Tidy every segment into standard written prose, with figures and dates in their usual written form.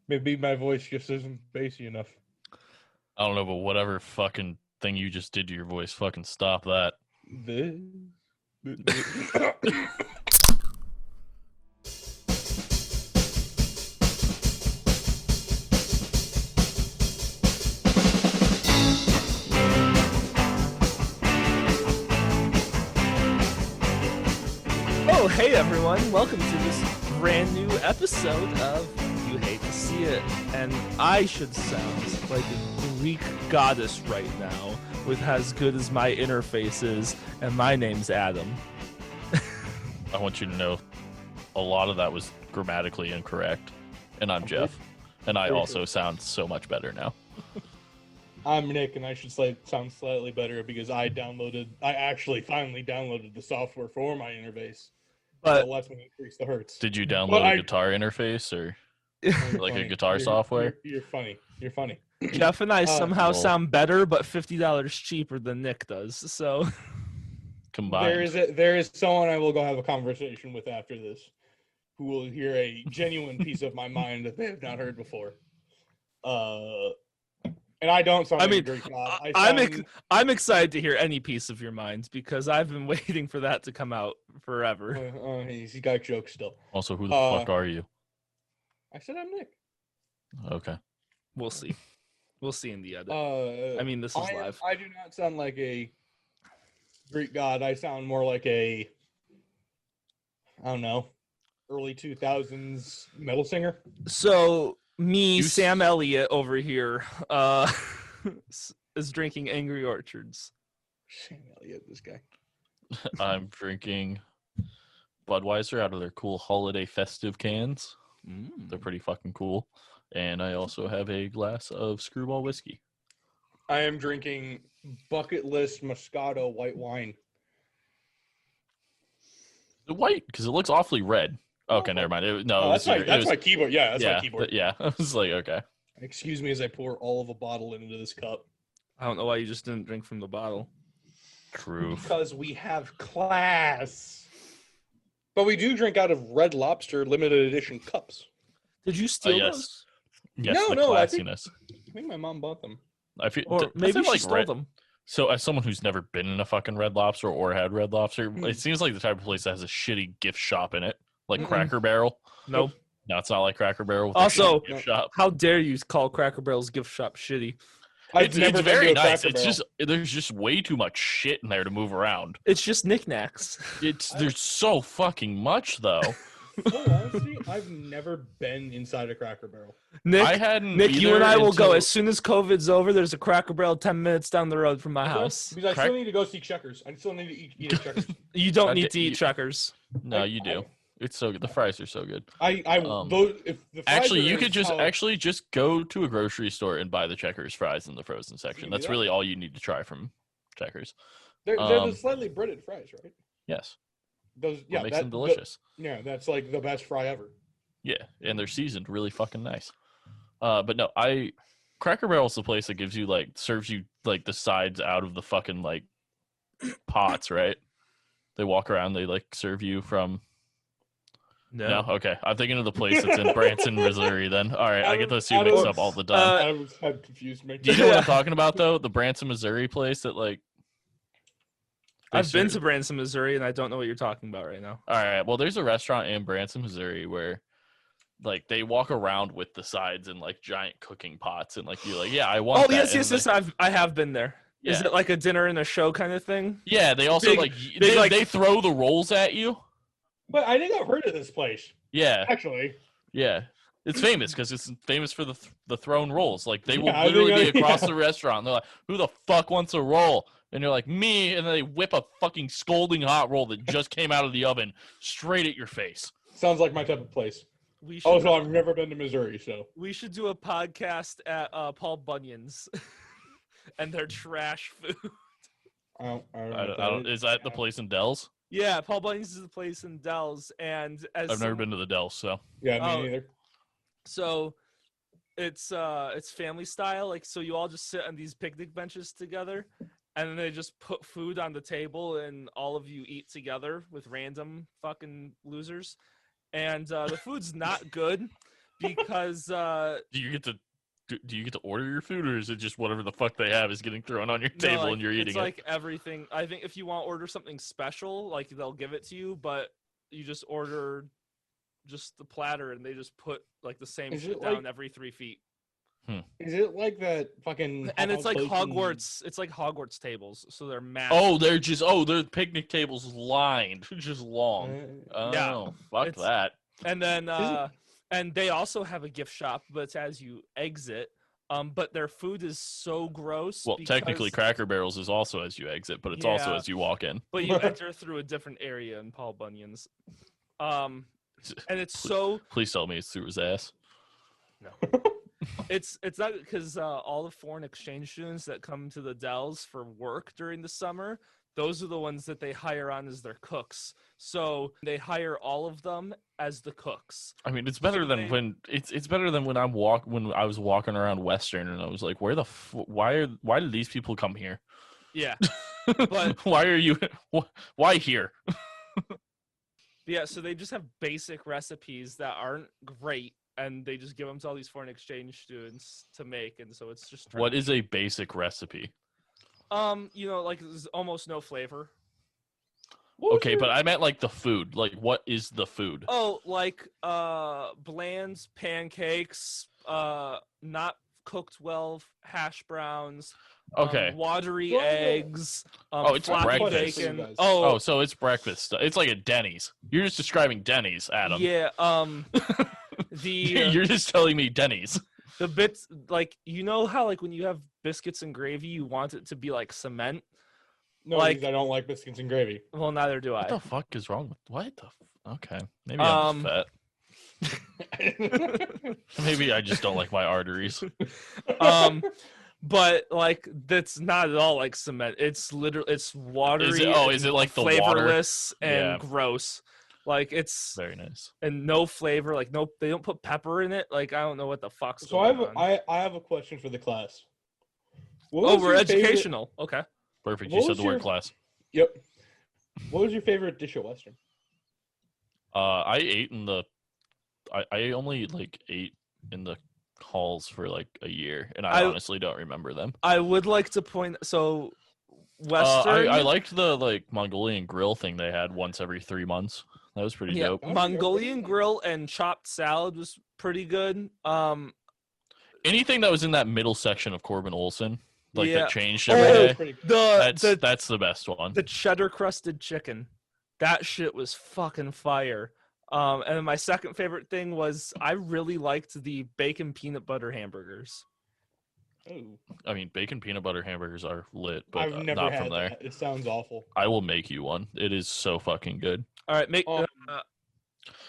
Maybe my voice just isn't bassy enough. I don't know, but whatever fucking thing you just did to your voice, fucking stop that. This. Oh, hey everyone, welcome to this brand new episode of You Hate to See It. And I should sound like a Greek goddess right now with as good as my interface is, and my name's Adam. I want you to know a lot of that was grammatically incorrect. And I'm Jeff. And I also sound so much better now. I'm Nick, and I should sound slightly better because I actually finally downloaded the software for my interface. But it lets me increase the hertz. Did you download a guitar interface or like funny. a guitar software? You're funny. You're funny. Jeff and I somehow well- sound better, but $50 cheaper than Nick does. So Combined. There is someone I will go have a conversation with after this who will hear a genuine piece of my mind that they have not heard before. And I don't sound I like mean, a Greek god. I'm excited to hear any piece of your mind because I've been waiting for that to come out forever. He's got jokes still. Also, who the fuck are you? I said I'm Nick. Okay. We'll see. We'll see in the edit. I mean, this is live. I do not sound like a Greek god. I sound more like a, I don't know, early 2000s metal singer. So Sam Elliott over here is drinking Angry Orchards. Sam Elliott, this guy. I'm drinking Budweiser out of their cool holiday festive cans. They're pretty fucking cool. And I also have a glass of Screwball whiskey. I am drinking Bucket List Moscato white wine. The white, because it looks awfully red. Okay, never mind. That's my keyboard. Yeah, that's my keyboard. Yeah, I was like, okay. Excuse me as I pour all of a bottle into this cup. I don't know why you just didn't drink from the bottle. True. Because we have class. But we do drink out of Red Lobster limited edition cups. Did you steal yes. those? Yes, No, the no, classiness. I think my mom bought them. I feel, Or maybe she like stole them. So, as someone who's never been in a fucking Red Lobster or had Red Lobster, it seems like the type of place that has a shitty gift shop in it, like Cracker Barrel. Nope. No, it's not like Cracker Barrel. With Also, gift shop. How dare you call Cracker Barrel's gift shop shitty? It's very nice. It's just there's just way too much shit in there to move around. It's just knickknacks. There's so fucking much though. Honestly, I've never been inside a Cracker Barrel. Nick, you and I will go as soon as COVID's over. There's a Cracker Barrel 10 minutes down the road from my house. Because I still need to go see Checkers. I still need to eat at Checkers. You don't need to eat Checkers. No, you do. It's so good. The fries are so good. If the fries actually, are you could just solid, actually just go to a grocery store and buy the Checkers fries in the frozen section. That's really all you need to try from Checkers. They're the slightly breaded fries, right? Yes. Those, what makes them delicious. That's like the best fry ever. Yeah, and they're seasoned really fucking nice. But no, Cracker Barrel's the place that gives you serves you the sides out of the fucking pots, right? They walk around, they serve you from. No, okay. I'm thinking of the place that's in Branson, Missouri. Then, all right, I get those two mixed up all the time. I've confused me. Do you know what I'm talking about though? The Branson, Missouri place that I've been to Branson, Missouri, and I don't know what you're talking about right now. All right. Well, there's a restaurant in Branson, Missouri where they walk around with the sides in giant cooking pots and you're yeah, I want that. Yes. I have been there. Yeah. Is it like a dinner and a show kind of thing? Yeah, they also they throw the rolls at you. But I think I've heard of this place. Yeah. Actually. Yeah. It's famous because it's famous for the thrown rolls. They will literally be across the restaurant. And they're like, who the fuck wants a roll? And you're like, me. And then they whip a fucking scalding hot roll that just came out of the oven straight at your face. Sounds like my type of place. So I've never been to Missouri, so. We should do a podcast at Paul Bunyan's and their trash food. I don't is that the place in Dells? Yeah, Paul Bunyan's is the place in Dells. And I've never been to the Dells, so. Yeah, me neither. So it's family style. So you all just sit on these picnic benches together. And then they just put food on the table and all of you eat together with random fucking losers. And the food's not good, because Do you get to order your food, or is it just whatever the fuck they have is getting thrown on your no, table like, and you're eating it's it? like everything. I think if you want to order something special, like they'll give it to you, but you just order just the platter and they just put like the same Is shit it down like- every 3 feet. Is it like that fucking? And it's Hot like Place in- Hogwarts. It's like Hogwarts tables, so they're massive. Oh, they're picnic tables lined, just long. Oh, yeah, fuck it's- that. And then Isn't- and they also have a gift shop, but it's as you exit. But their food is so gross. Well, technically, because- Cracker Barrels is also as you exit, but it's also Yeah. as you walk in. but you enter through a different area in Paul Bunyan's. And it's so Please tell me it's through his ass. no. It's not because all the foreign exchange students that come to the Dells for work during the summer, those are the ones that they hire on as their cooks. So they hire all of them as the cooks. I mean, it's better than they- when it's better than when when I was walking around Western and I was like, where the why did these people come here? Yeah. But- why are you why here? Yeah, so they just have basic recipes that aren't great, and they just give them to all these foreign exchange students to make, and so it's just What trash. is a basic recipe? Like there's almost no flavor. What was Okay, your- but I meant like the food. Like, what is the food? Oh, like bland pancakes, not cooked well, hash browns, Okay. watery Well, yeah. eggs, Oh, it's floppy breakfast. bacon. Guys. Oh, so it's breakfast stuff. It's like a Denny's. You're just describing Denny's, Adam. yeah. The You're just telling me Denny's. the bits like how like when you have biscuits and gravy, you want it to be like cement. No, like- because I don't like biscuits and gravy. Well, neither do What I. the fuck is wrong with what the? Okay, maybe I'm just fat. Maybe I just don't like my arteries. But like that's not at all like cement. It's literally it's watery. Is it like the water? flavorless and Yeah. gross? Like it's Very nice. and no flavor. Like no, they don't put pepper in it. Like I don't know what the fuck's So I going have on. I have a question for the class. What Oh, was we're your favorite- educational. Okay. Perfect. What You said was the word your- class. Yep. What was your favorite dish at Western? I ate in the. I only like ate in the halls for like a year, and I I- honestly don't remember them. I would like to point. So Western. I liked the like Mongolian grill thing they had once every 3 months. That was pretty yeah, dope. Okay, Mongolian okay. grill and chopped salad was pretty good. Anything that was in that middle section of Corbin Olson, like Yeah. that changed Oh, every That was day. pretty good. That's the best one. The cheddar crusted chicken. That shit was fucking fire. And then my second favorite thing was I really liked the bacon peanut butter hamburgers. Ooh, I mean, bacon peanut butter hamburgers are lit, but I've never not had from there. that. It sounds awful. I will make you one. It is so fucking good. All right, make Um,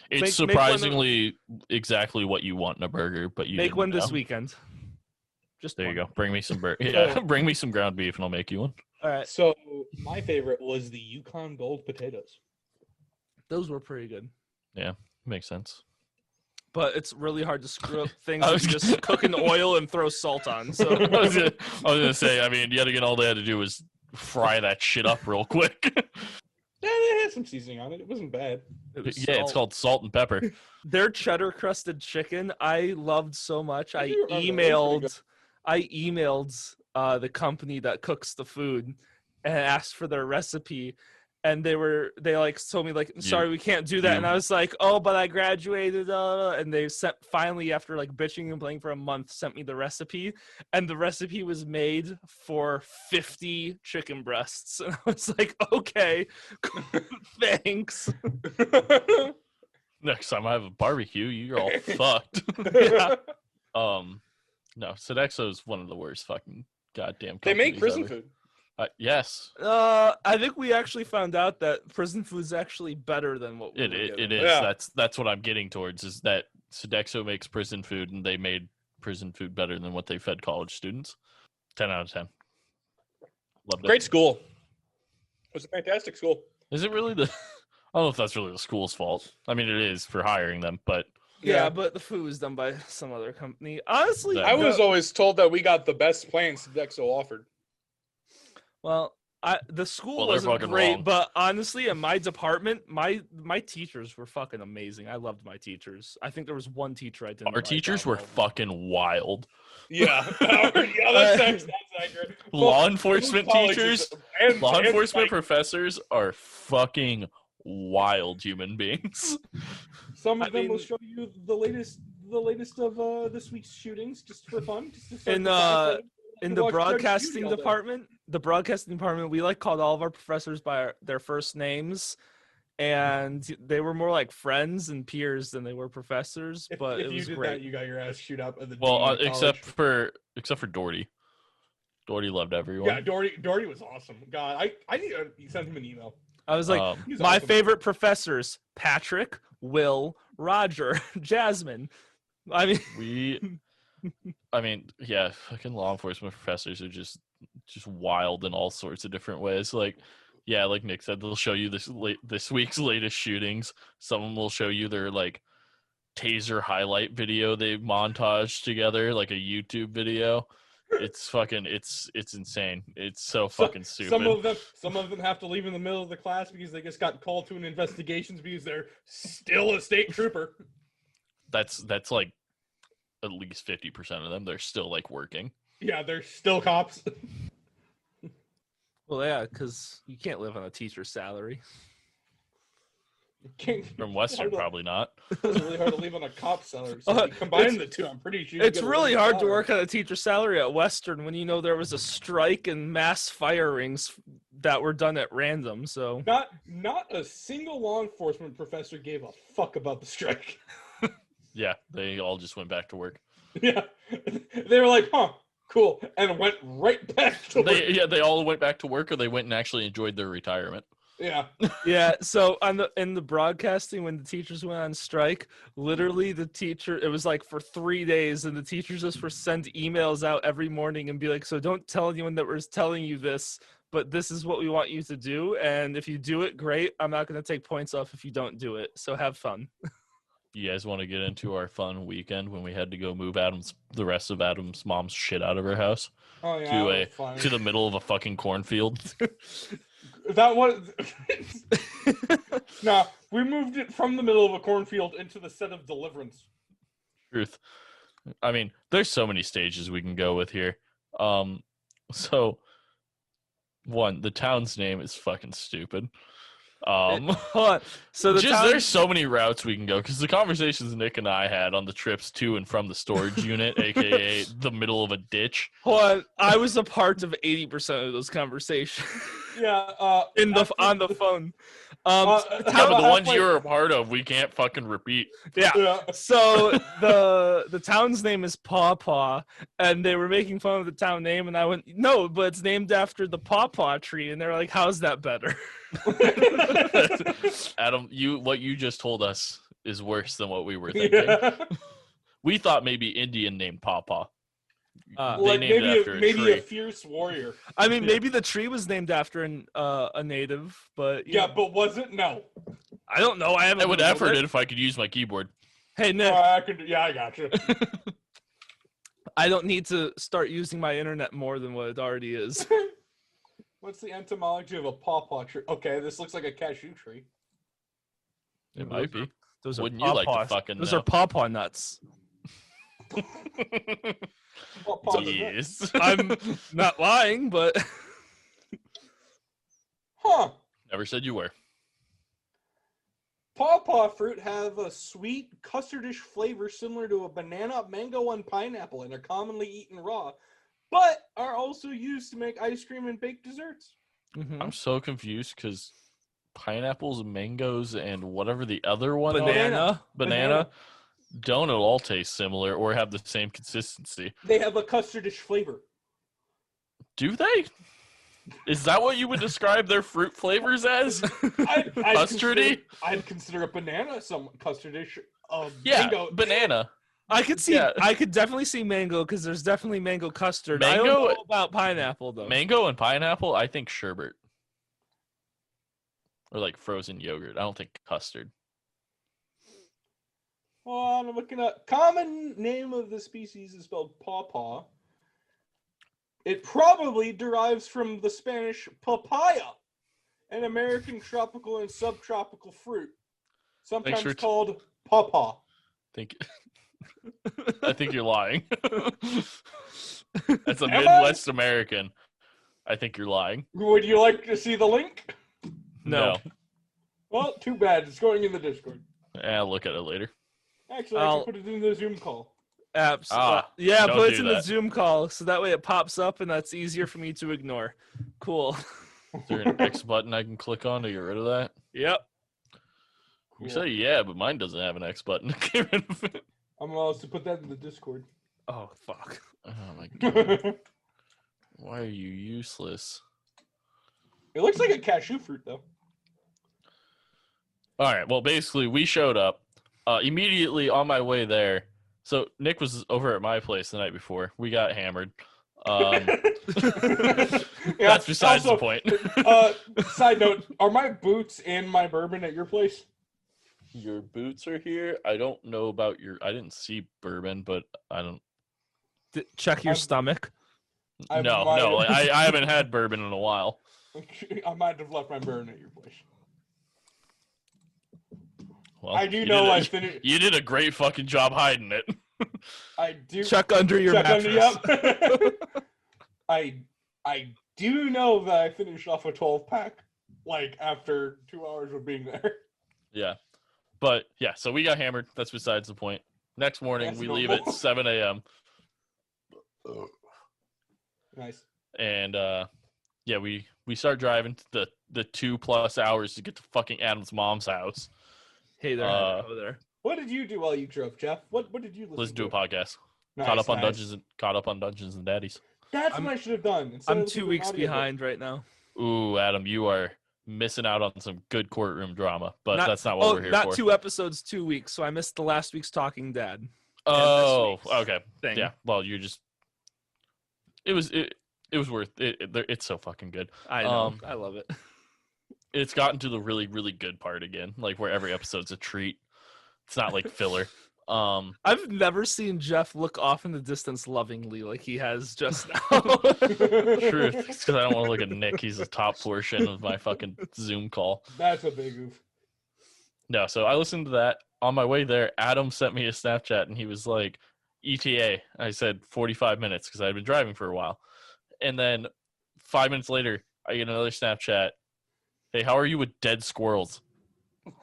It's Make one of- surprisingly exactly what you want in a burger, but you make didn't one this know. weekend. Just There you one. go. Bring me some yeah, So- bring me some ground beef and I'll make you one. All right, So my favorite was the Yukon Gold potatoes. those were pretty good. Makes sense. But it's really hard to screw up things I that was you just cook in oil and throw salt on. So I was gonna say, I mean, yet again, all they had to do was fry that shit up real quick. Yeah, they had some seasoning on it. It wasn't bad. it was Yeah, it's salt. called salt and pepper. Their cheddar crusted chicken I loved so much. I I do remember that. It was pretty emailed the company that cooks the food and asked for their recipe, and they like told me like, sorry, we can't do that. And I was like, oh, but I graduated, and they finally, after like bitching and complaining for a month, sent me the recipe, and the recipe was made for 50 chicken breasts. And I was like, okay, thanks. Next time I have a barbecue, you're all fucked. Yeah. No, Sodexo is one of the worst fucking goddamn. They make companies prison ever. food. Yes, I think we actually found out that prison food's actually better than what we it were it getting. is. Yeah. That's what I'm getting towards. Is that Sodexo makes prison food, and they made prison food better than what they fed college students. 10 out of 10. Loved it. Great school. It was a fantastic school. Is it really the? I don't know if that's really the school's fault. I mean, it is for hiring them, but Yeah, but the food was done by some other company. Honestly, That- I was always told that we got the best plans Sodexo offered. well, The school Well, they're wasn't fucking great, wrong. but honestly, in my department, my teachers were fucking amazing. I loved my teachers. I think there was one teacher I didn't. Our like teachers out of were all of them. fucking wild. Yeah, that's accurate. Law Both enforcement colleges teachers, and law enforcement psych. professors are fucking wild human beings. Some I of them will mean- show you the latest of this week's shootings, just for fun. Just to start In the time frame. in To the watch Judge broadcasting Judy all day. department, we like called all of our professors by their first names, and they were more like friends and peers than they were professors. But If it you was did great. that, you got your ass shoot up at the Well, dean of except college. for Doherty. Doherty loved everyone. Yeah, Doherty was awesome. God, I need to send him an email. I was like, He's my awesome. favorite professors: Patrick, Will, Roger, Jasmine. I mean, yeah, fucking law enforcement professors are just wild in all sorts of different ways. Like, yeah, like Nick said, they'll show you this week's latest shootings. Some of them will show you their like taser highlight video they montaged together, like a YouTube video. It's fucking it's insane. It's so fucking stupid. Some of them have to leave in the middle of the class because they just got called to an investigation because they're still a state trooper. That's like at least 50% of them. They're still like working. Yeah, they're still cops. well, yeah, because you can't live on a teacher's salary. From Western, probably not. It's really hard to leave on a cop salary. So if you combine the two, I'm pretty sure. It's really hard to work on a teacher's salary at Western when you know there was a strike and mass firings that were done at random. So Not a single law enforcement professor gave a fuck about the strike. Yeah, they all just went back to work. Yeah, they were like, "Huh, cool," and went right back to work. They all went back to work, or they went and actually enjoyed their retirement. Yeah, yeah, so in the broadcasting when the teachers went on strike, literally it was like for 3 days, and the teachers just were send emails out every morning and be like, so don't tell anyone that we're telling you this, but this is what we want you to do, and if you do it, great. I'm not going to take points off if you don't do it. So have fun. You guys want to get into our fun weekend when we had to go move the rest of Adam's mom's shit out of her house oh yeah, that was fun. to the middle of a fucking cornfield? That was no. We moved it from the middle of a cornfield into the set of Deliverance. Truth. I mean, there's so many stages we can go with here. So one, the town's name is fucking stupid. Hold on. So There's so many routes we can go because the conversations Nick and I had on the trips to and from the storage unit, aka the middle of a ditch. Hold on. I was a part of 80% of those conversations. Yeah, on the phone. Yeah, but the ones halfway- you were a part of, we can't fucking repeat. Yeah. Yeah. So the town's name is Paw Paw, and they were making fun of the town name, and I went, no, but it's named after the pawpaw tree, and they're like, how's that better? Adam, what you just told us is worse than what we were thinking. Yeah. We thought maybe Indian named Pawpaw. They Like named it after a maybe tree. a fierce warrior. I mean, Yeah. maybe the tree was named after a native, but you Yeah, know, but was it? No. I don't know. I haven't. I would Googled effort it. it if I could use my keyboard. Hey Nick, I got you. I don't need to start using my internet more than what it already is. What's the etymology of a pawpaw tree? Okay, this looks like a cashew tree. It might be. Those Wouldn't are you like to pawpaws. fucking Those know? are pawpaw nuts. Pawpaw is it? Yes. I'm not lying, but Huh. Never said you were. Pawpaw fruit have a sweet custardish flavor similar to a banana, mango, and pineapple, and are commonly eaten raw, but are also used to make ice cream and baked desserts. Mhm. I'm so confused because pineapples, mangoes, and whatever the other one banana. banana don't at all taste similar or have the same consistency. They have a custardish flavor. Do they? Is that what you would describe their fruit flavors as? Custardy? I'd consider a banana some custardish. Yeah, Mango. banana. I could see. Yeah. I could definitely see mango because there's definitely mango custard. I Mango- don't know about pineapple though. Mango and pineapple, I think sherbet. Or like frozen yogurt. I don't think custard. Oh, I'm looking up. Common name of the species is spelled pawpaw. It probably derives from the Spanish papaya, an American tropical and subtropical fruit, sometimes for called pawpaw. I think you're lying. That's a Am I? Midwest American. I think you're lying. Would you like to see the link? No. Well, too bad. It's going in the Discord. I'll look at it later. Actually, I can put it in the Zoom call. Yeah, don't put it do in the that. Zoom call so that way it pops up and that's easier for me to ignore. Cool. Is there an X button I can click on to get rid of that? Yep. You say yeah, but mine doesn't have an X button to get rid of it. I'm allowed to put that in the Discord. Oh, fuck. Oh my god. Why are you useless? It looks like a cashew fruit, though. All right. Well, basically, we showed up immediately on my way there. So Nick was over at my place the night before. We got hammered. That's besides the point. Side note: are my boots and my bourbon at your place? Your boots are here. I don't know about your. I didn't see bourbon, but I don't. Check your stomach. No. Like, I haven't had bourbon in a while. I might have left my bourbon at your place. Well, I do know I finished. You did a great fucking job hiding it. I do Check under your mattress. I do know that I finished off a 12-pack, like after 2 hours of being there. Yeah, but yeah. So we got hammered. That's besides the point. Next morning That's we normal. leave at 7 a.m. Nice. And yeah, we start driving the 2+ hours to get to fucking Adam's mom's house. Hey there, over there. What did you do while you drove, Jeff? What did you listen to a podcast. Nice, Caught up on nice. Dungeons and Daddies. That's what I should have done. Instead I'm of listening 2 to an weeks audiobook. behind right now. Ooh, Adam, you are missing out on some good courtroom drama, but that's not what Oh, we're here not for. 2 episodes, 2 weeks. So I missed the last week's Talking Dad. Oh, week's okay. thing. Yeah. Well, you just. It was worth it. It's so fucking good. I know. I love it. It's gotten to the really, really good part again, like where every episode's a treat. It's not like filler. I've never seen Jeff look off in the distance lovingly like he has just now. Truth, because I don't want to look at Nick. He's the top portion of my fucking Zoom call. That's a big oof. No, so I listened to that. On my way there, Adam sent me a Snapchat, and he was like, ETA. I said 45 minutes because I had been driving for a while. And then 5 minutes later, I get another Snapchat. Hey, how are you with dead squirrels?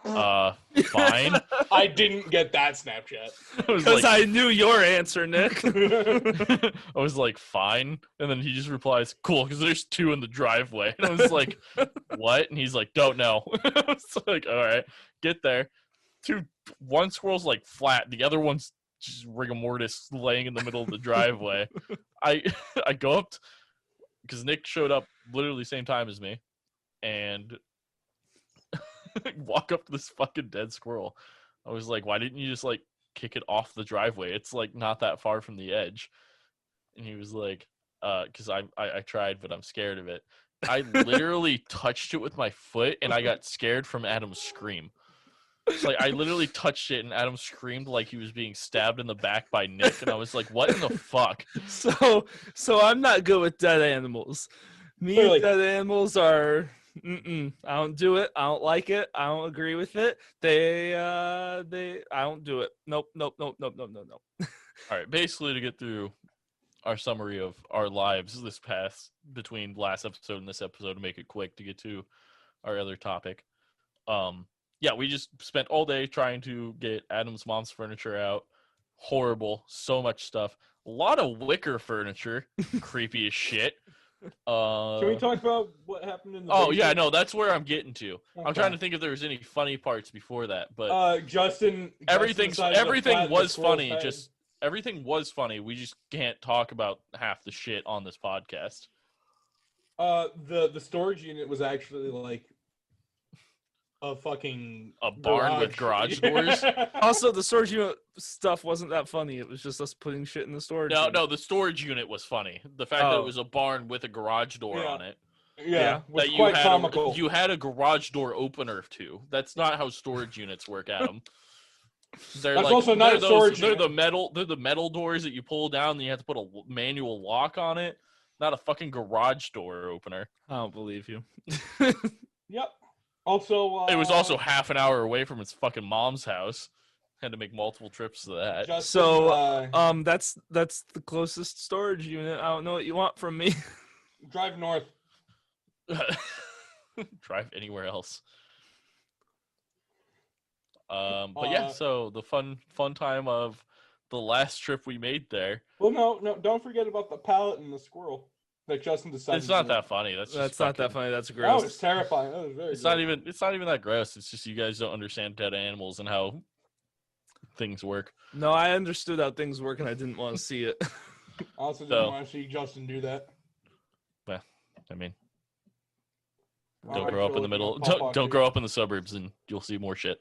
Fine. I didn't get that Snapchat. I was Because like, I knew your answer, Nick. I was like, fine. And then he just replies, cool, because there's 2 in the driveway. And I was like, what? And he's like, don't know. I was like, all right, get there. 1 squirrel's like flat. The other one's just rigor mortis laying in the middle of the driveway. I go up because Nick showed up literally same time as me. And walk up to this fucking dead squirrel. I was like, why didn't you just like kick it off the driveway? It's like not that far from the edge. And he was like, because I tried, but I'm scared of it. I literally touched it with my foot and I got scared from Adam's scream. Like I literally touched it and Adam screamed like he was being stabbed in the back by Nick. And I was like, what in the fuck? So I'm not good with dead animals. Me Clearly. and dead animals are I don't do it. I don't like it. I don't agree with it. I don't do it. Nope. All right, basically to get through our summary of our lives this past between last episode and this episode to make it quick to get to our other topic. Yeah, we just spent all day trying to get Adam's mom's furniture out. Horrible, so much stuff. A lot of wicker furniture, creepy as shit. Can we talk about what happened in the Oh basement? yeah, no, that's where I'm getting to. I'm Okay. trying to think if there was any funny parts before that, but Justin everything decided to flatten the was squirrel's funny. head. Just everything was funny. We just can't talk about half the shit on this podcast. The storage unit was actually like a fucking Barn with garage doors. Also, the storage unit stuff wasn't that funny. It was just us putting shit in the storage unit. No, the storage unit was funny. The fact that Oh. it was a barn with a garage door Yeah. on it. Yeah, was That quite comical. you had a garage door opener too. That's not how storage units work, Adam. They're That's also not a storage They're unit. the metal doors that you pull down and you have to put a manual lock on it. not a fucking garage door opener. I don't believe you. Yep. Also, It was also half an hour away from his fucking mom's house. Had to make multiple trips to that. Justin, So, that's the closest storage unit. I don't know what you want from me. drive north. Drive anywhere else. But yeah, so the fun time of the last trip we made there. Well, no, don't forget about the pallet and the squirrel that Justin decided. It's not that funny. That's Not that funny. That's That gross. was terrifying. That was very. It's not even that gross. It's just you guys don't understand dead animals and how things work. No, I understood how things work, and I didn't want to see it. I also didn't want to see Justin do that. I mean, All don't right, grow up in the Philip, middle. I'll pop Don't you. grow up in the suburbs, and you'll see more shit.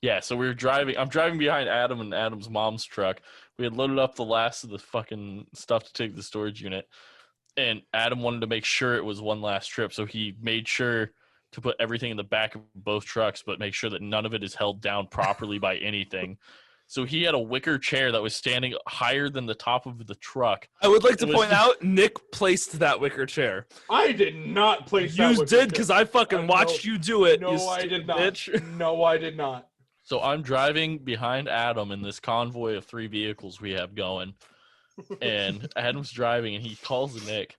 Yeah, so we were driving. I'm driving behind Adam and Adam's mom's truck. We had loaded up the last of the fucking stuff to take to the storage unit, and Adam wanted to make sure it was one last trip, so he made sure to put everything in the back of both trucks, but make sure that none of it is held down properly by anything. So he had a wicker chair that was standing higher than the top of the truck. I would like to It was point out, Nick placed that wicker chair. I did not place that. You did, because I fucking watched you do it. No, you I stupid did not. bitch. No, I did not. So I'm driving behind Adam in this convoy of 3 vehicles we have going. And Adam's driving, and he calls Nick,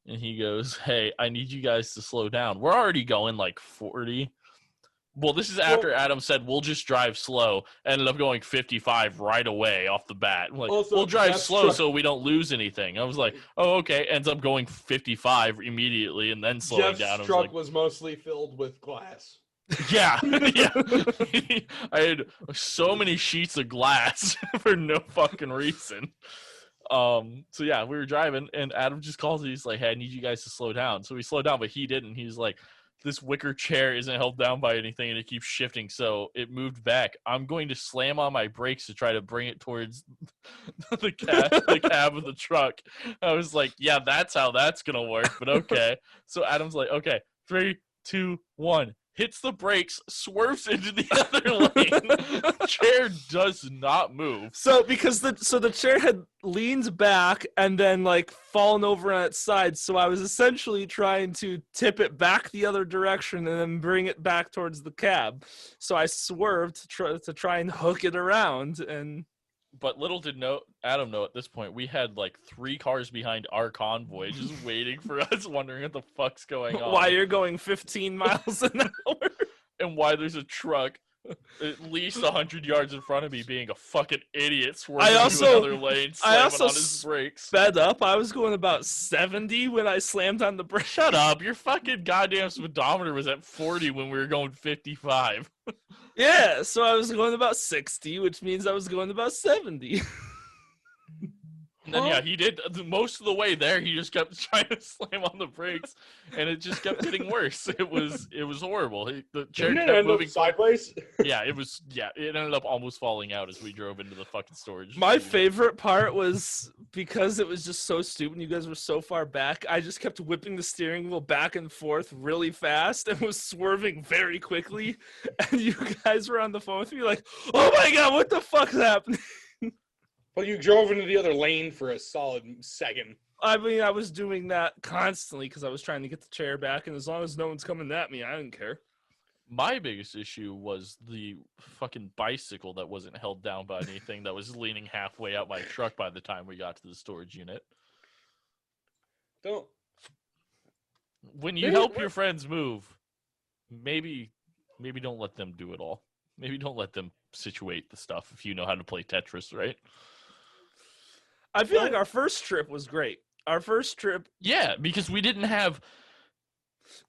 and he goes, "Hey, I need you guys to slow down. We're already going like 40." Well, this is after Adam said, "We'll just drive slow." Ended up going 55 right away off the bat. Like, Also, we'll drive Jeff's slow truck- so we don't lose anything. I was like, "Oh, okay." Ends up going 55 immediately and then slowing Jeff's down. I was truck like, was mostly filled with glass. yeah, yeah. I had so many sheets of glass for no fucking reason. So yeah, we were driving, and Adam just calls me. He's like, "Hey, I need you guys to slow down." So we slowed down, but he didn't. He's like, "This wicker chair isn't held down by anything, and it keeps shifting, so it moved back. I'm going to slam on my brakes to try to bring it towards the cab of the truck." I was like, "Yeah, that's how that's gonna work." But okay. So Adam's like, "Okay, 3, 2, 1." Hits the brakes, swerves into the other lane. Chair does not move. So because the chair had leaned back and then like fallen over on its side, so I was essentially trying to tip it back the other direction and then bring it back towards the cab. So I swerved to try and hook it around, and But little did Adam know at this point, we had like 3 cars behind our convoy just waiting for us, wondering what the fuck's going on. why you're going 15 miles an hour. And why there's a truck at least 100 yards in front of me being a fucking idiot swerving into another lane, slamming on his brakes. Sped up. I was going about 70 when I slammed on the brake. Shut up. Your fucking goddamn speedometer was at 40 when we were going 55. Yeah, so I was going about 60, which means I was going about 70. And then, yeah, he did most of the way there. He just kept trying to slam on the brakes, and it just kept getting worse. It was horrible. The chair Didn't it kept end up moving sideways? Yeah, it ended up almost falling out as we drove into the fucking storage. My unit. favorite part was because it was just so stupid and you guys were so far back, I just kept whipping the steering wheel back and forth really fast and was swerving very quickly. And you guys were on the phone with me like, "Oh my god, what the fuck's happening?" Well, you drove into the other lane for a solid second. I mean, I was doing that constantly because I was trying to get the chair back, and as long as no one's coming at me, I didn't care. My biggest issue was the fucking bicycle that wasn't held down by anything that was leaning halfway out my truck by the time we got to the storage unit. Don't. When you help your friends move, maybe don't let them do it all. Maybe don't let them situate the stuff if you know how to play Tetris, right? I feel like our first trip was great. Our first trip, Yeah, because we didn't have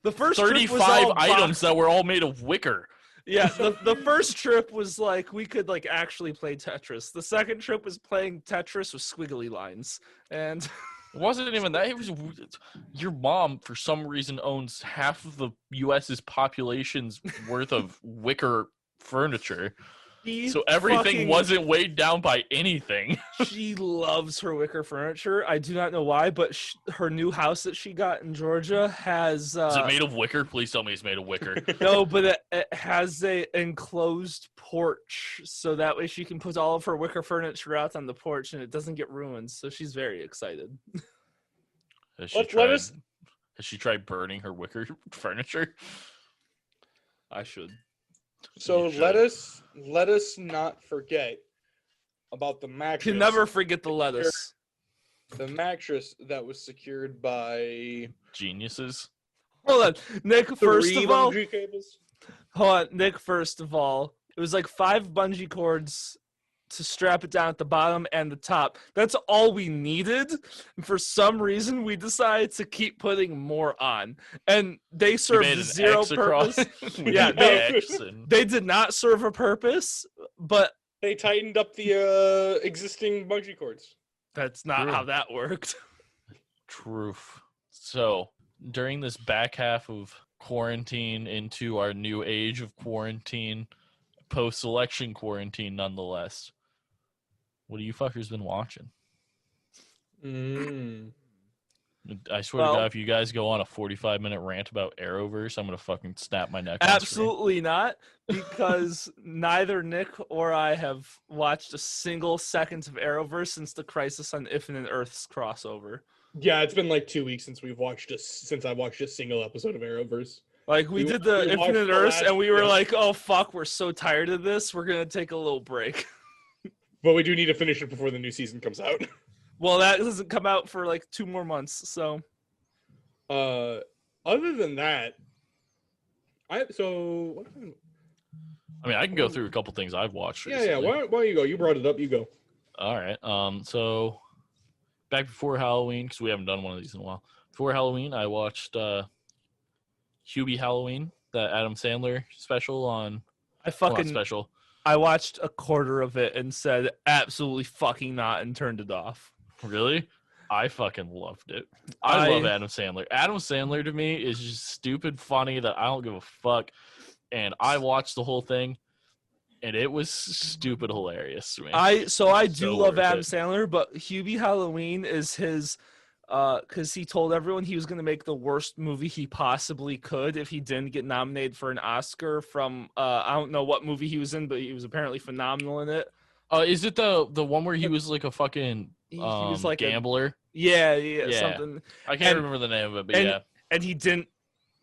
the first trip was 35 all items box- that were all made of wicker. Yeah, the first trip was like we could like actually play Tetris. The second trip was playing Tetris with squiggly lines, and It wasn't even that. It was your mom, for some reason, owns half of the U.S.'s population's worth of wicker furniture. So everything wasn't weighed down by anything. She loves her wicker furniture. I do not know why, but her new house that she got in Georgia has. Is it made of wicker? Please tell me it's made of wicker. No, but it has a enclosed porch, so that way she can put all of her wicker furniture out on the porch and it doesn't get ruined. So she's very excited. Has she Let tried? us- Has she tried burning her wicker furniture? I should. So You should. let us not forget about the mattress. You never forget the lettuce. The mattress that was secured by Geniuses. Hold on, Nick. First three of all, bungee cables. hold on, Nick. First of all, it was like 5 bungee cords to strap it down at the bottom and the top. That's all we needed. And for some reason, we decided to keep putting more on, and they You served made an zero X across. purpose. We Yeah, did they- X and- They did not serve a purpose, but They tightened up the existing bungee cords. that's not True. how that worked. Truth. So during this back half of quarantine into our new age of quarantine, post-election quarantine nonetheless, what have you fuckers been watching? I swear to Well- God, if you guys go on a 45-minute rant about Arrowverse, I'm gonna fucking snap my neck. On screen. Absolutely not, because neither Nick or I have watched a single second of Arrowverse since the Crisis on Infinite Earths crossover. Yeah, it's been like 2 weeks since I watched a single episode of Arrowverse. Like we We did wa- the we watched Infinite the Earths, last- and we were yeah. like, "Oh fuck, we're so tired of this. We're gonna take a little break." But we do need to finish it before the new season comes out. Well, that doesn't come out for like 2 more months, so Other than that, what happened? I mean, I can go through a couple things I've watched. Yeah. Recently. Why don't you go? You brought it up. You go. All right. So back before Halloween, because we haven't done one of these in a while. Before Halloween, I watched Hubie Halloween, the Adam Sandler special on I well, not fucking special. I watched a quarter of it and said absolutely fucking not and turned it off. Really? I fucking loved it. I love I- Adam Sandler. Adam Sandler to me is just stupid funny that I don't give a fuck. And I watched the whole thing, and it was stupid hilarious to me. I do So love worth Adam it. Sandler, but Hubie Halloween is his because he told everyone he was going to make the worst movie he possibly could if he didn't get nominated for an Oscar from I don't know what movie he was in, but he was apparently phenomenal in it. Is it the one where he was like a fucking He was like a, gambler? yeah, Yeah. something, I can't and- remember the name of it, but and- yeah. and he didn't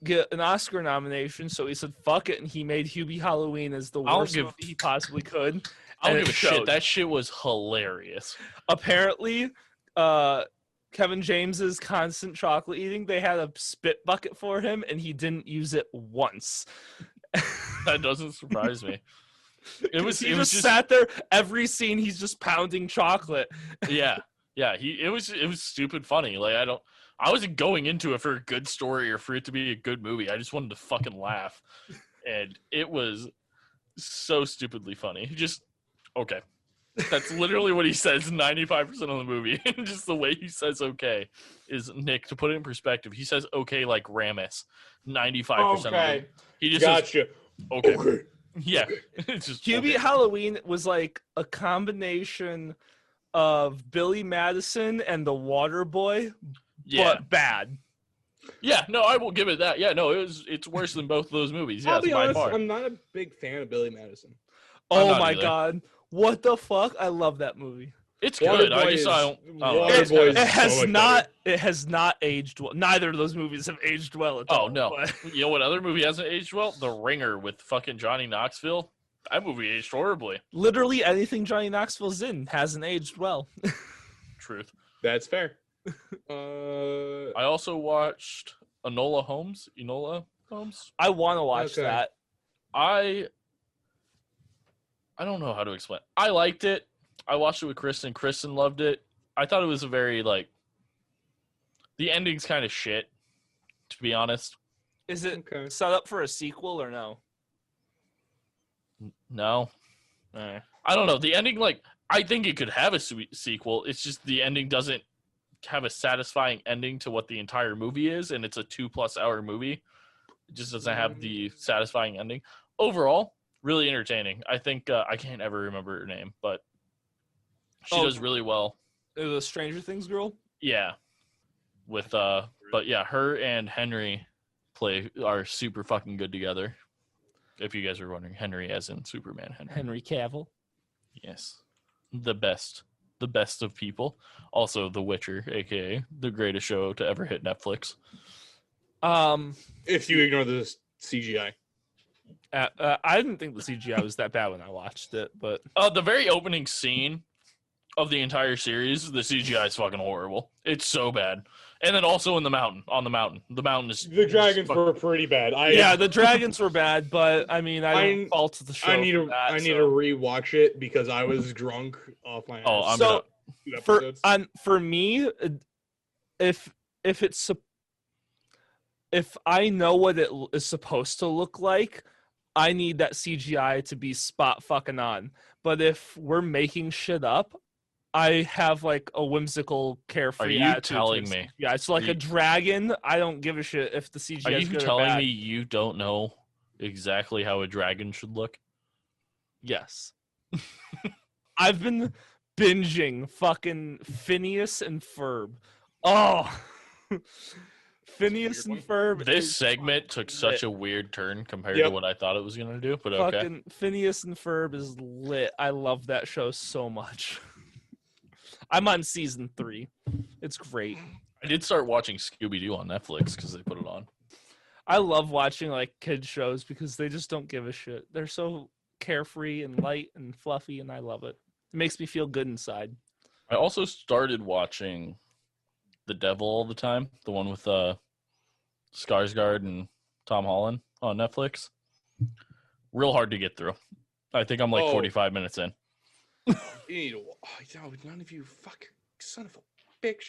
get an Oscar nomination, so he said fuck it, and he made Hubie Halloween as the I don't worst give- movie he possibly could. I don't and give a it shit. showed. That shit was hilarious. Apparently, Kevin James's constant chocolate eating, they had a spit bucket for him, and he didn't use it once. That doesn't surprise me. It was he it was just just sat there every scene. He's just pounding chocolate. yeah. It was stupid funny. Like I wasn't going into it for a good story or for it to be a good movie. I just wanted to fucking laugh. And it was so stupidly funny. Just okay. That's literally what he says 95% of the movie. And just the way he says okay is Nick, to put it in perspective, he says okay like Ramis 95% of the Okay, movie. He just says gotcha. okay. Okay. Yeah. It's just Hubie okay. Halloween was like a combination of Billy Madison and The Water Boy, Yeah. but bad. Yeah, no, I will give it that. Yeah, no, it's worse than both of those movies. I'll Yes, be by honest. far. I'm not a big fan of Billy Madison. I'm Oh not my either. god. What the fuck? I love that movie. It's good. I don't. It's kinda- It has not aged well. Neither of those movies have aged well at all. Oh no! but- You know what other movie hasn't aged well? The Ringer with fucking Johnny Knoxville. That movie aged horribly. Literally anything Johnny Knoxville's in hasn't aged well. Truth. That's fair. I also watched Enola Holmes. I want to watch Okay. that. I don't know how to explain. I liked it. I watched it with Kristen. Kristen loved it. I thought it was a very like. The ending's kind of shit, to be honest. Is it Okay. set up for a sequel or no? No, Eh. I don't know. The ending, like, I think it could have a sequel. It's just the ending doesn't have a satisfying ending to what the entire movie is, and it's a 2+ hour movie. It just doesn't have the satisfying ending. Overall, really entertaining. I think I can't ever remember her name, but she Oh. does really well. The Stranger Things girl? Yeah, but yeah, her and Henry are super fucking good together. If you guys are wondering, Henry as in Superman Henry. Henry Cavill. Yes. The best the best of people. Also, The Witcher, aka the greatest show to ever hit Netflix. If you ignore the CGI. I didn't think the CGI was that bad when I watched it, but The very opening scene of the entire series, the CGI is fucking horrible. It's so bad. And then also on the mountain. The mountain is The dragons were pretty bad. yeah, the dragons were bad, but I mean, I don't fault the show. I need for that, to so. rewatch it because I was drunk off my ass. Oh, I'm So, two for episodes. for me, if I know what it is supposed to look like, I need that CGI to be spot fucking on. But if we're making shit up, I have like a whimsical, carefree Are you attitude telling towards me? CGI. It's like a dragon. I don't give a shit if the CGI Are is you good or telling bad. me you don't know exactly how a dragon should look? Yes. I've been binging fucking Phineas and Ferb. Oh, Phineas and Ferb. This is segment took such a weird turn compared to Yep. what I thought it was going to do, but okay. fucking Phineas and Ferb is lit. I love that show so much. I'm on season 3. It's great. I did start watching Scooby-Doo on Netflix because they put it on. I love watching like kid shows because they just don't give a shit. They're so carefree and light and fluffy, and I love it. It makes me feel good inside. I also started watching The Devil All the Time, the one with Skarsgård and Tom Holland on Netflix. Real hard to get through. I think I'm like 45 minutes in. You need to. Oh, none of you fuck son of a bitch.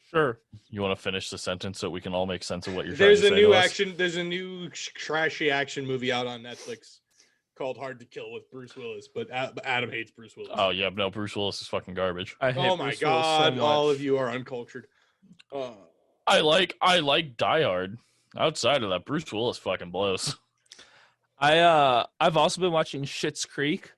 Sure. You want to finish the sentence so we can all make sense of what you're There's trying a to say new to us? action. There's a new trashy action movie out on Netflix called Hard to Kill with Bruce Willis, but Adam hates Bruce Willis. Oh, yeah, no, Bruce Willis is fucking garbage. I hate Oh my Bruce Willis so god! All much. of you are uncultured. I like Die Hard. Outside of that, Bruce Willis fucking blows. I've also been watching Schitt's Creek.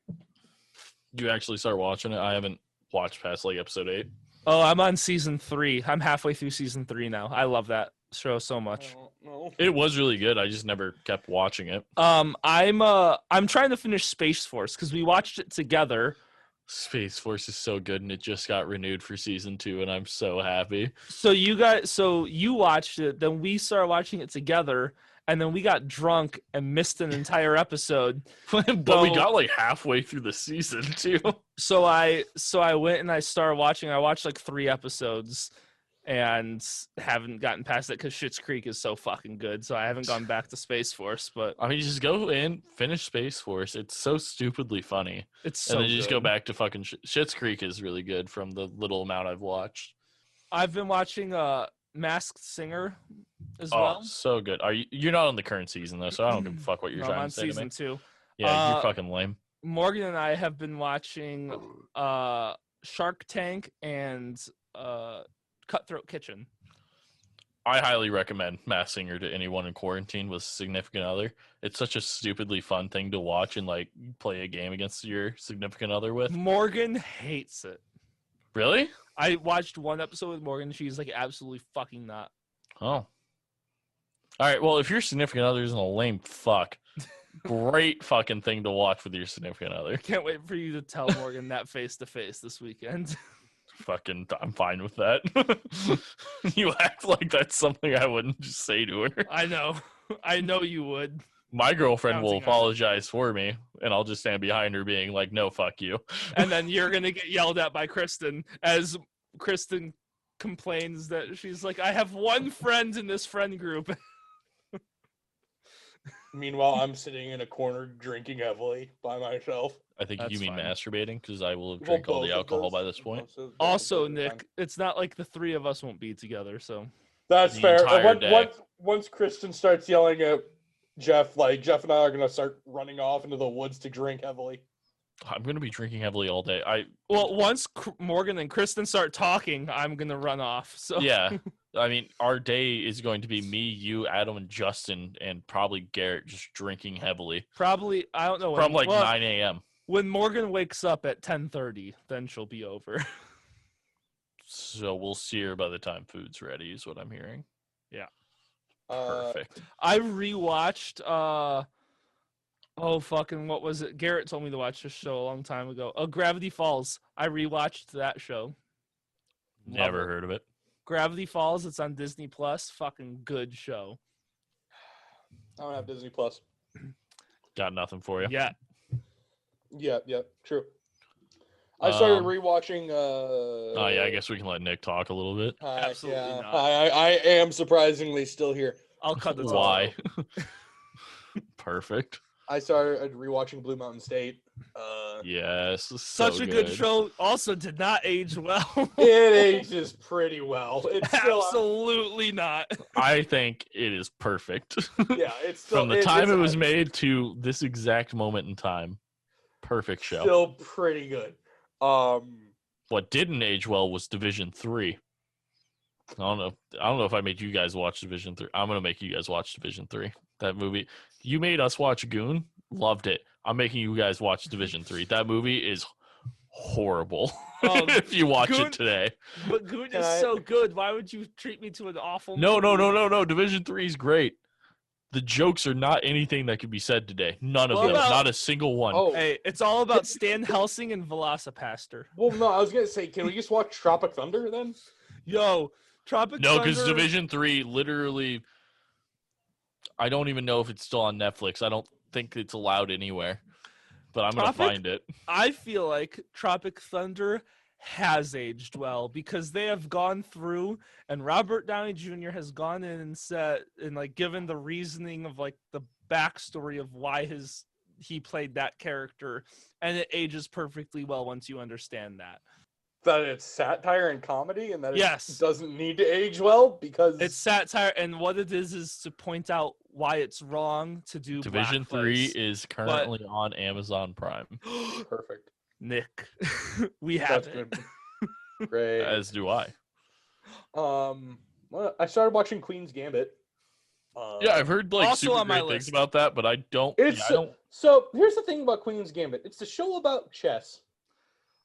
You actually start watching it? I haven't watched past like episode 8. Oh, I'm on season 3. I'm halfway through season 3 now. I love that show so much. It was really good. I just never kept watching it. I'm trying to finish Space Force because we watched it together. Space Force is so good, and it just got renewed for season 2, and I'm so happy. So you watched it, then we started watching it together, and then we got drunk and missed an entire episode. But we got like halfway through the season too. So I went and I started watching. I watched like 3 episodes and haven't gotten past it because Schitt's Creek is so fucking good. So I haven't gone back to Space Force, but I mean, just go in, finish Space Force. It's so stupidly funny, it's so and then you just go good. back to fucking Schitt's Creek is really good from the little amount I've watched. I've been watching Masked Singer as Oh, well. so good. You're not on the current season though, so I don't give a fuck what you're No, I'm trying on to say to me. season 2. Yeah, you're fucking lame. Morgan and I have been watching Shark Tank and Cutthroat Kitchen. I highly recommend Masked Singer to anyone in quarantine with a significant other. It's such a stupidly fun thing to watch and like play a game against your significant other with. Morgan hates it. Really? I watched 1 episode with Morgan. She's like absolutely fucking not. Oh. All right. Well, if your significant other isn't a lame fuck, great fucking thing to watch with your significant other. Can't wait for you to tell Morgan that face to face this weekend. Fucking, I'm fine with that. You act like that's something I wouldn't just say to her. I know you would. My girlfriend will Counting on it. apologize for me, and I'll just stand behind her being like, no, fuck you. And then you're gonna get yelled at by Kristen as Kristen complains that she's like, I have 1 friend in this friend group. Meanwhile, I'm sitting in a corner drinking heavily by myself. I think That's you mean fine. masturbating, because I will have Well, drank all both the of alcohol those- by this point. Also, Nick, it's not like the 3 of us won't be together, so That's The fair. entire day. Once Kristen starts yelling at Jeff, like Jeff and I are gonna start running off into the woods to drink heavily. I'm going to be drinking heavily all day. well, once Morgan and Kristen start talking, I'm gonna run off. So Yeah. I mean, our day is going to be me, you, Adam, and Justin, and probably Garrett just drinking heavily probably I don't know from like well, 9 a.m. when Morgan wakes up at 10:30, then she'll be over. So we'll see her by the time food's ready, is what I'm hearing. Uh, Perfect. I rewatched Oh, fucking, what was it? Garrett told me to watch this show a long time ago. Oh, Gravity Falls. I rewatched that show. Love Never it. heard of it. Gravity Falls. It's on Disney Plus. Fucking good show. I don't have Disney Plus. Got nothing for you. Yeah. Yeah, true. I started Um, rewatching. Oh yeah, I guess we can let Nick talk a little bit. Absolutely yeah. not. I am surprisingly still here. I'll cut this Why? Perfect. I started rewatching Blue Mountain State. Yes. Such so a good show. Also did not age well. It ages pretty well. It's still, Absolutely not. I think it is perfect. yeah, it's still, From the time it's it was made to this exact moment in time. Perfect show. still pretty good. What didn't age well was Division 3. I don't know if I made you guys watch Division 3. I'm going to make you guys watch Division 3. That movie. You made us watch Goon. Loved it. I'm making you guys watch Division 3. That movie is horrible if you watch Goon- it today. But Goon Can is I- so good. Why would you treat me to an awful No. movie? Division 3 is great. The jokes are not anything that could be said today. None of What them. about- Not a single one. Oh, Hey, it's all about Stan Helsing and Velocipaster. well, no, I was gonna say, can we just watch Tropic Thunder then? Yo, Tropic No, Thunder. because Division 3 literally, I don't even know if it's still on Netflix. I don't think it's allowed anywhere. But I'm going to Tropic? find it. I feel like Tropic Thunder has aged well because they have gone through and Robert Downey Jr. has gone in and said and like given the reasoning of like the backstory of why he played that character, and it ages perfectly well once you understand that. That it's satire and comedy, and that Yes. it doesn't need to age well because It's satire, and what it is to point out why it's wrong to do Division 3 blackface. is currently on Amazon Prime, perfect. Nick, we That's have it. good. Great. as do I. Well, I started watching Queen's Gambit. Yeah, I've heard like Also super on my great things list. about that, but I don't. It's Yeah, I don't. so. Here's the thing about Queen's Gambit. It's a show about chess.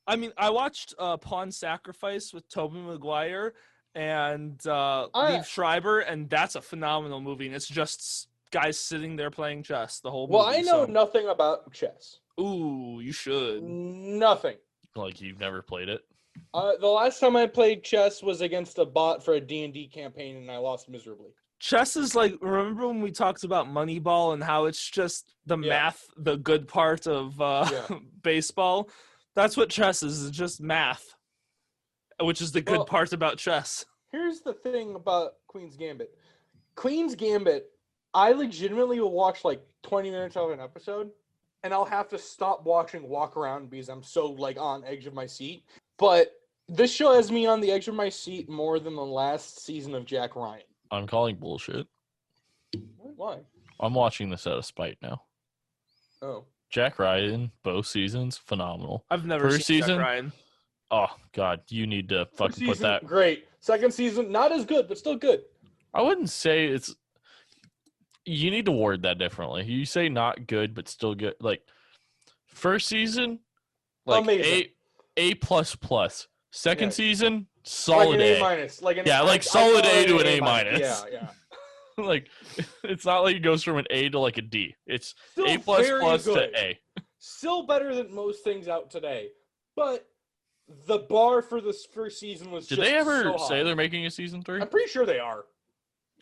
I mean, I watched Pawn Sacrifice with Tobey Maguire and Liev Schreiber, and that's a phenomenal movie. And it's just guys sitting there playing chess the whole movie. Well, I know so- nothing about chess. Ooh, you should. Nothing. Like you've never played it. The last time I played chess was against a bot for a D&D campaign, and I lost miserably. Chess is like, remember when we talked about Moneyball and how it's just the Yeah. math, the good part of Yeah. baseball? That's what chess is. It's just math, which is the good Well- part about chess. Here's the thing about Queen's Gambit. Queen's Gambit, I legitimately will watch like 20 minutes of an episode, and I'll have to stop watching walk around because I'm so like on edge of my seat. But this show has me on the edge of my seat more than the last season of Jack Ryan. I'm calling bullshit. Why? I'm watching this out of spite now. Oh. Jack Ryan, both seasons, phenomenal. I've never First seen Jack season? Ryan. Oh God, you need to First fucking put season, that. great. Second season, not as good, but still good. I wouldn't say it's. You need to word that differently. You say not good, but still good. Like first season, like Amazing. A plus plus. Second Yeah. season, Like solid an A A. minus. Like an Yeah, like I solid call A it to an A minus. Yeah. Like it's not like it goes from an A to like a D. It's Still A plus very plus good. to A. Still better than most things out today. But the bar for this first season was Did just they ever so say high. they're making a season 3? I'm pretty sure they are.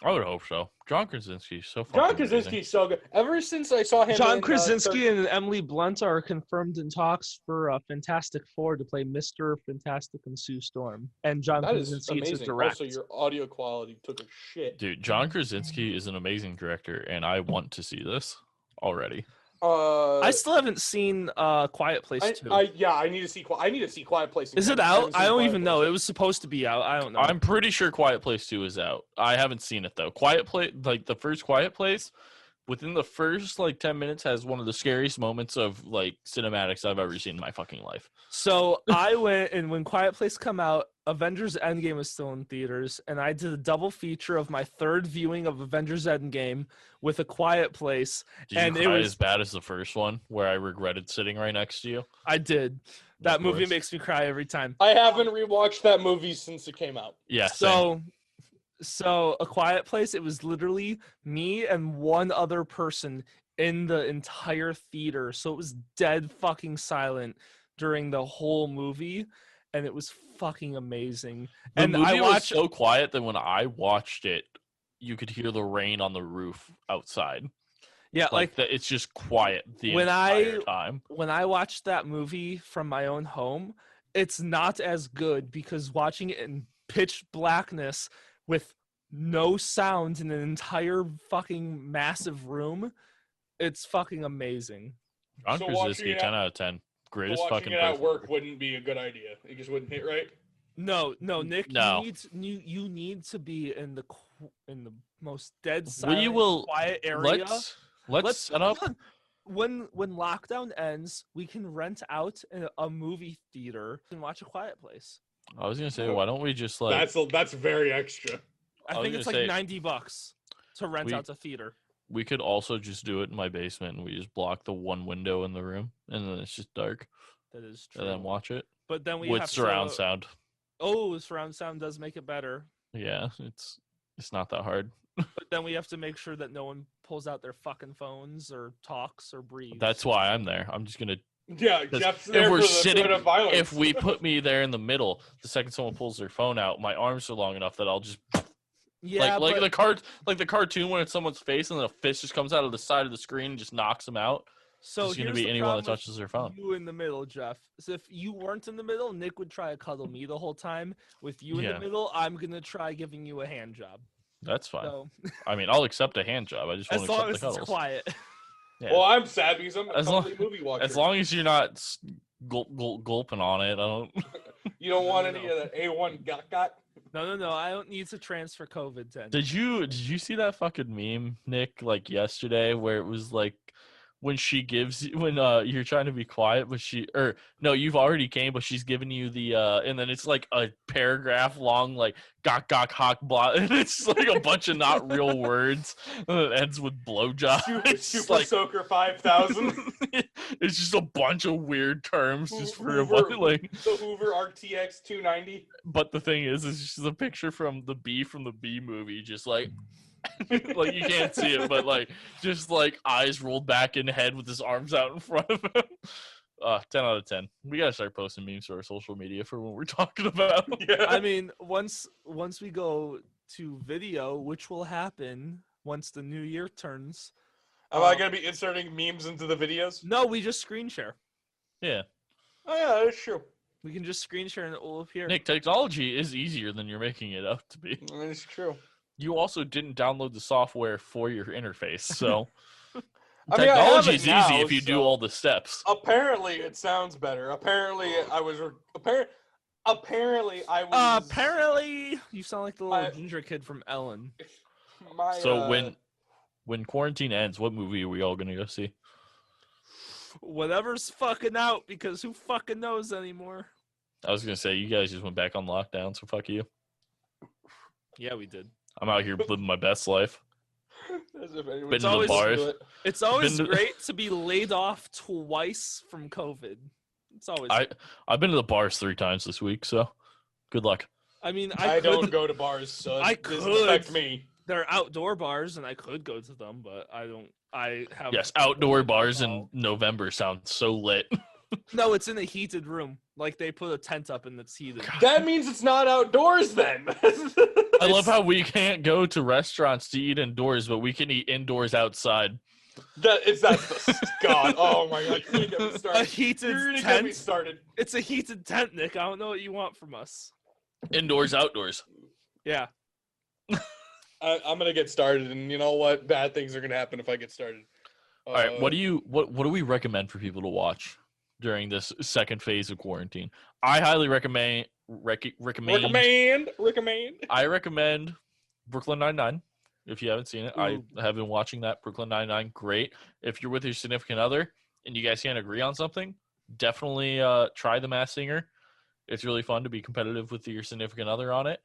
I would hope so. John Krasinski's so fucking John amazing. Krasinski's so good. Ever since I saw him John in, Krasinski and Emily Blunt are confirmed in talks for Fantastic Four to play Mr. Fantastic and Sue Storm. And John that is Krasinski to amazing. direct. Also, your audio quality took a shit. Dude, John Krasinski is an amazing director, and I want to see this already. I still haven't seen Quiet Place 2. I need to see. I need to see Quiet Place. Is it again. out? haven't I seen don't Quiet even know. Place It was supposed to be out. I don't know. I'm pretty sure Quiet Place 2 is out. I haven't seen it though. Quiet Place, like the first Quiet Place, within the first like 10 minutes has one of the scariest moments of like cinematics I've ever seen in my fucking life. So I went, and when Quiet Place come out, Avengers Endgame was still in theaters, and I did a double feature of my third viewing of Avengers Endgame with A Quiet Place. Did And you it cry was- as bad as the first one where I regretted sitting right next to you? I did. That Of movie course. makes me cry every time. I haven't rewatched that movie since it came out. Yeah, same. So A Quiet Place, it was literally me and one other person in the entire theater, so it was dead fucking silent during the whole movie, and it was fucking amazing. The And movie I was watched so quiet that when I watched it, you could hear the rain on the roof outside. yeah, like It's just quiet the when entire I time. when I watched that movie from my own home, it's not as good because watching it in pitch blackness with no sound in an entire fucking massive room, it's fucking amazing. John So watching Krasinski, it 10 out- out of 10. So Greatest watching fucking it at person. work wouldn't be a good idea. It just wouldn't hit right. No, Nick, No. you need to be in the most dead We silent, will quiet area. Let's set up. When lockdown ends, we can rent out a movie theater and watch A Quiet Place. I was gonna say, why don't we just like That's very extra. I I was think it's gonna like say, $90 to rent out a theater. we could also just do it in my basement and we just block the one window in the room and then it's just dark That is true. and then watch it But then we with have surround to, sound. Oh, surround sound does make it better. Yeah, it's not that hard. But then we have to make sure that no one pulls out their fucking phones or talks or breathes. That's why I'm there. I'm just gonna Yeah, Because Jeff's if there we're for the sitting- threat of violence. if we put me there in the middle, the second someone pulls their phone out, my arms are long enough that I'll just yeah, like but, the cartoon when it's someone's face and then a fist just comes out of the side of the screen and just knocks them out. so It's gonna here's be the anyone that problem with touches their phone. You in the middle, Jeff. So if you weren't in the middle, Nick would try to cuddle me the whole time. With you in Yeah. the middle, I'm gonna try giving you a hand job. That's fine. So I mean, I'll accept a hand job. I just as won't long accept as the it's cuddles. quiet. Yeah. Well, I'm sad because I'm a As long- cuddly movie watcher. As long as you're not gulping on it, I don't. You don't want No. any of that A1 got. No. I don't need to transfer COVID to anyone. Did you see that fucking meme, Nick? Like yesterday, where it was like when she gives when you're trying to be quiet, but you've already came, but she's giving you the and then it's like a paragraph long like gok gok hawk blah, and it's like a bunch of not real words, and it ends with blowjob. It's just Super like Soaker 5000. it's just a bunch of weird terms just for a Hoover- bunch, like. The Hoover RTX 290. But the thing is, it's just a picture from the Bee movie, just like, like you can't see it, but like, just like eyes rolled back in head with his arms out in front of him. 10 out of 10. We gotta start posting memes to our social media for what we're talking about. Yeah. I mean, once we go to video, which will happen once the new year turns. Am I going to be inserting memes into the videos? No, we just screen share. Yeah, Oh, yeah, that's true. We can just screen share and it will appear. Nick, technology is easier than you're making it out to be. That's true. You also didn't download the software for your interface, so I mean, I have technology it is now, easy if you do so- all the steps. Apparently, it sounds better. Apparently, I was. Apparently, I was. Apparently, you sound like the little I- ginger kid from Ellen. My, So when quarantine ends, what movie are we all gonna go see? Whatever's fucking out, because who fucking knows anymore? I was gonna say you guys just went back on lockdown, so fuck you. Yeah, we did. I'm out here living my best life. As if anyone's Been to the listening bars. to it. It's always Been to- great to be laid off twice from COVID. It's always. I've been to the bars 3 times this week, so good luck. I mean, I don't could- go to bars, so I it doesn't could. affect me. They're outdoor bars, and I could go to them, but I don't. I have. Yes, outdoor bars in alcohol. November sound so lit. No, it's in a heated room. Like they put a tent up and it's heated. That means it's not outdoors then. I love how we can't go to restaurants to eat indoors, but we can eat indoors outside. That's the God. Oh my God! You're gonna get me A started. heated You're gonna get me tent. started. It's a heated tent, Nick. I don't know what you want from us. Indoors, outdoors. Yeah. I'm gonna get started, and you know what? Bad things are gonna happen if I get started. All right, what do we recommend for people to watch during this second phase of quarantine? I highly recommend recommend? I recommend Brooklyn Nine-Nine. If you haven't seen it, I Ooh. have been watching that. Brooklyn Nine-Nine, great. If you're with your significant other and you guys can't agree on something, definitely try The Masked Singer. It's really fun to be competitive with your significant other on it,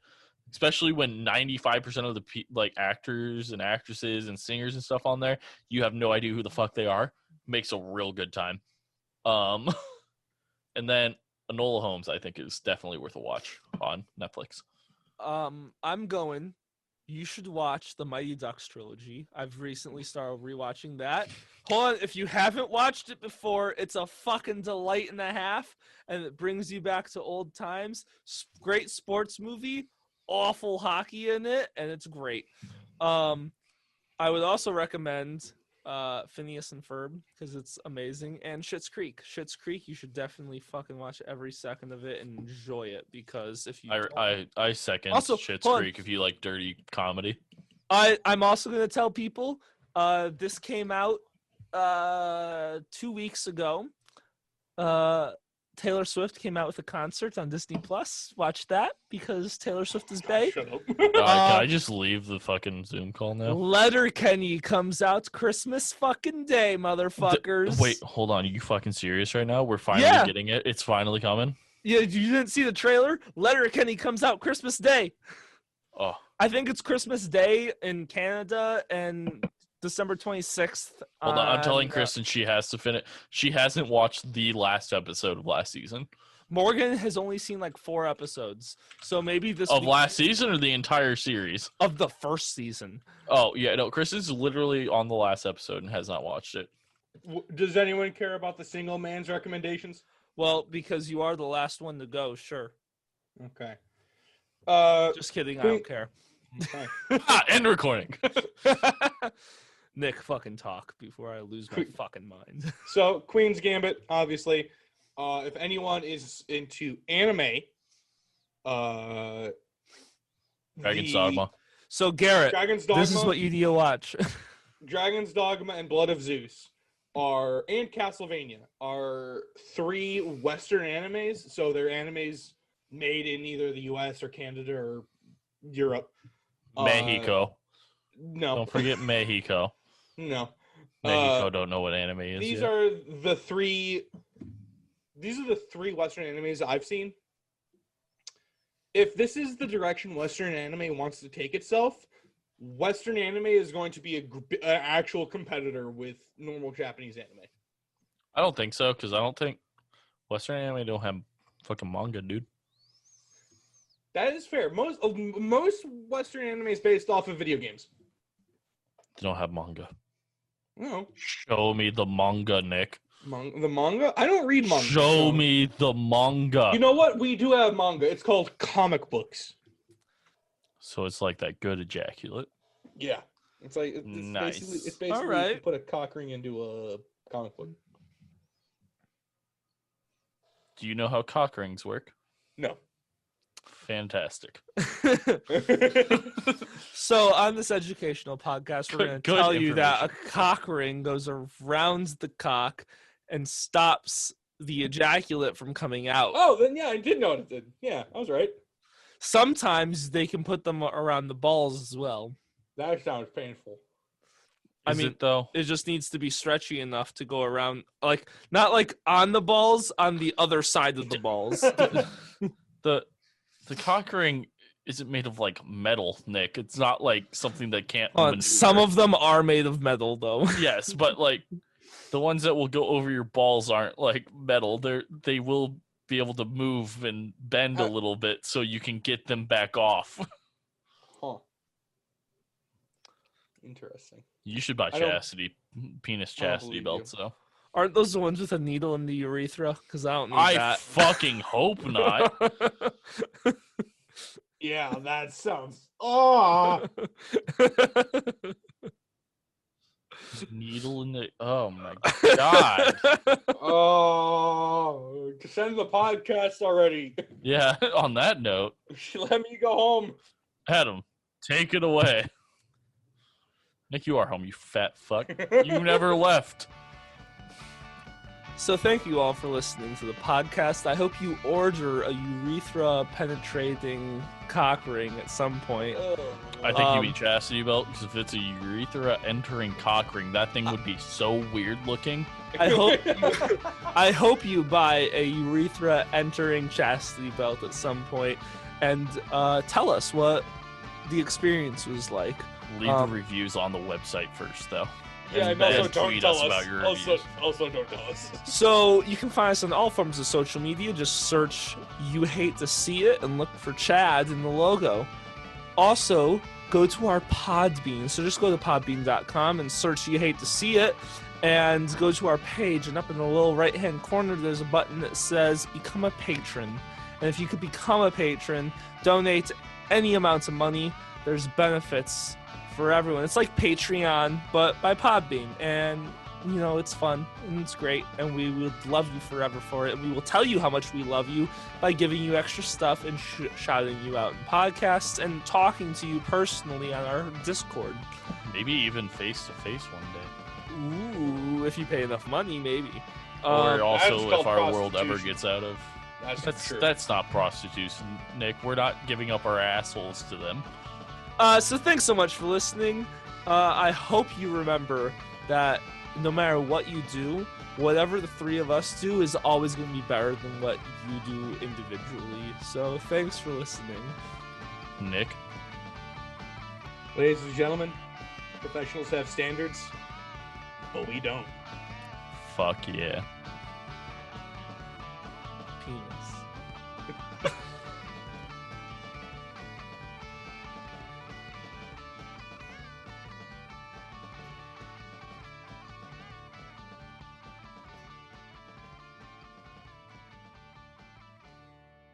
especially when 95% of the actors and actresses and singers and stuff on there, you have no idea who the fuck they are. Makes a real good time. And then Enola Holmes, I think, is definitely worth a watch on Netflix. I'm going. you should watch the Mighty Ducks trilogy. I've recently started rewatching that. Hold on, if you haven't watched it before, it's a fucking delight and a half, and it brings you back to old times. Great sports movie, awful hockey in it, and it's great. I would also recommend Phineas and Ferb because it's amazing, and Schitt's Creek. Schitt's Creek, you should definitely fucking watch every second of it and enjoy it because if you I second Also, Schitt's hold on. Creek if you like dirty comedy. I'm also going to tell people this came out 2 weeks ago. Taylor Swift came out with a concert on Disney Plus. Watch that because Taylor Swift is bae. Shut up. Can I just leave the fucking Zoom call now? Letterkenny comes out Christmas fucking day, motherfuckers. Wait, hold on. Are you fucking serious right now? We're finally Yeah. getting it. It's finally coming. Yeah, you didn't see the trailer? Letterkenny comes out Christmas Day. Oh, I think it's Christmas Day in Canada and December 26th. hold on. I'm telling on, Kristen she has to finish. She hasn't watched the last episode of last season. Morgan has only seen like 4 episodes, so maybe this Of week- last season or the entire series? of the first season. Oh, yeah. No, Kristen's literally on the last episode and has not watched it. Does anyone care about the single man's recommendations? Well, because you are the last one to go, sure. Okay. Just kidding, I don't care. Okay. End recording. Nick, fucking talk before I lose my fucking mind. So Queen's Gambit, obviously. If anyone is into anime, Dragon's the Dogma. So Garrett, Dragon's Dogma, this is what you need to watch. Dragon's Dogma, and Blood of Zeus and Castlevania are 3 Western animes. So they're animes made in either the U.S. or Canada or Europe. Mexico. No, Don't forget Mexico. no. Mexico don't know what anime is These yet. are the 3. These are the 3 Western animes I've seen. If this is the direction Western anime wants to take itself, Western anime is going to be an actual competitor with normal Japanese anime. I don't think so, because I don't think Western anime don't have fucking manga, dude. That is fair. Most Western anime is based off of video games. They don't have manga. No, Show me the manga, Nick. the manga. I don't read manga. Show so- me the manga. You know what? We do have manga. It's called comic books. So it's like that good ejaculate. Yeah, it's like Nice. basically All right. you put a cock ring into a comic book. Do you know how cock rings work? No. Fantastic. So on this educational podcast, we're Good- going to good tell you that a information. cock ring goes around the cock and stops the ejaculate from coming out. Oh, then yeah, I did know what it did. Yeah, I was right. Sometimes they can put them around the balls as well. That sounds painful. I Is mean, it though? it just needs to be stretchy enough to go around, like not like on the balls, on the other side of the balls. The cock ring isn't made of like metal, Nick. It's not like something that can't. Some maneuver. of them are made of metal, though. Yes, but like the ones that will go over your balls aren't like metal. They will be able to move and bend a little bit so you can get them back off. Huh. Interesting. You should buy I don't- chastity penis I don't chastity believe belts though. Aren't those the ones with a needle in the urethra? Because I don't need I that. fucking hope not. Yeah, that sounds. Oh, Needle in the oh my god. oh! Send the podcast already. Yeah, on that note, Let me go home. Adam, take it away. Nick, you are home, you fat fuck. You never left. So thank you all for listening to the podcast. I hope you order a urethra penetrating cock ring at some point. I think you mean Um, chastity belt because if it's a urethra entering cock ring, that thing would be so weird looking. I hope you buy a urethra entering chastity belt at some point, and tell us what the experience was like. Leave the reviews on the website first, though. Yeah, And and also then don't tweet tell us us. about your Also, reviews. don't tell us. So you can find us on all forms of social media. Just search "You Hate to See It" and look for Chad in the logo. Also, go to our Podbean. So just go to podbean.com and search You Hate to See It, and go to our page, and up in the little right-hand corner, there's a button that says Become a Patron. And if you could become a patron, donate any amounts of money, there's benefits for everyone. It's like Patreon, but by Podbean. And, you know, it's fun, and it's great, and we would love you forever for it. And we will tell you how much we love you by giving you extra stuff and shouting you out in podcasts and talking to you personally on our Discord. Maybe even face-to-face one day. Ooh, if you pay enough money, maybe. Or That's also, called if our world ever prostitution. gets out of... That's true. That's not prostitution, Nick. We're not giving up our assholes to them. So thanks so much for listening. I hope you remember that no matter what you do, whatever the three of us do is always going to be better than what you do individually. So thanks for listening. Nick? Ladies and gentlemen, professionals have standards, but we don't. Fuck yeah. Penis.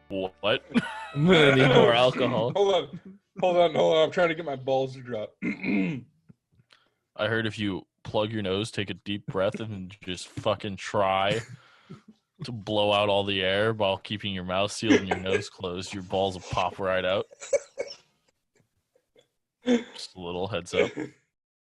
What? I'm gonna need more alcohol. Hold on. I'm trying to get my balls to drop. I heard if you plug your nose, take a deep breath, and just fucking try to blow out all the air while keeping your mouth sealed and your nose closed, your balls will pop right out. Just a little heads up.